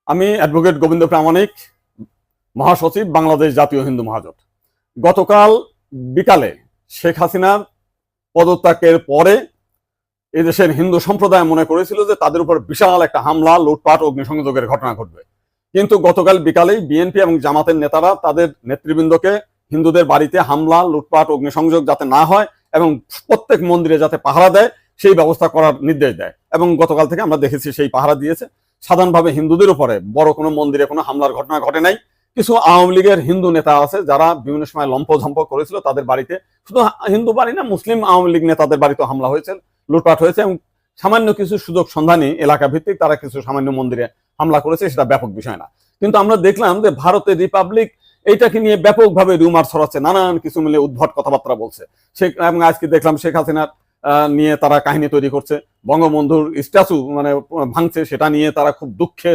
আমি অ্যাডভোকেট গোবিন্দ প্রামাণিক, মহাসচিব, বাংলাদেশ জাতীয় হিন্দু মহাজোট। গতকাল বিকালে শেখ হাসিনার পদত্যাগের পরে এদেশের হিন্দু সম্প্রদায় মনে করেছিল যে তাদের উপর বিশাল একটা হামলা, লুটপাট, অগ্নিসংযোগের ঘটনা ঘটবে। কিন্তু গতকাল বিকালেই বিএনপি এবং জামাতের নেতারা তাদের নেতৃবৃন্দকে হিন্দুদের বাড়িতে হামলা, লুটপাট, অগ্নিসংযোগ যাতে না হয় এবং প্রত্যেক মন্দিরে যাতে পাহারা দেয় সেই ব্যবস্থা করার নির্দেশ দেয়। এবং গতকাল থেকে আমরা দেখেছি সেই পাহারা দিয়েছে। সাধারণভাবে হিন্দুদের উপরে বড় কোনো মন্দিরে কোনো হামলার ঘটনা ঘটে নাই। কিছু আওয়ামী লীগের হিন্দু নেতা আছে যারা বিভিন্ন সময় লম্পঝম্প করেছিল, তাদের বাড়িতে, শুধু হিন্দু বাড়ি না, মুসলিম আওয়ামী লীগ নেতাদের বাড়িতে হামলা হয়েছে, লুটপাট হয়েছে এবং সামান্য কিছু সুযোগ সন্ধানী এলাকা ভিত্তিক তারা কিছু সামান্য মন্দিরে হামলা করেছে, সেটা ব্যাপক বিষয় না। কিন্তু আমরা দেখলাম যে ভারতের রিপাবলিক এইটাকে নিয়ে ব্যাপকভাবে রিউমার ছড়াচ্ছে, নানান কিছু মিলে উদ্ভট কথাবার্তা বলছে। এবং আজকে দেখলাম শেখ হাসিনার নিয়ে তারা কাহিনী তৈরি করছে, বঙ্গবন্ধুর স্ট্যাচু ভাঙছে, সেটা নিয়ে তারা খুব দুঃখে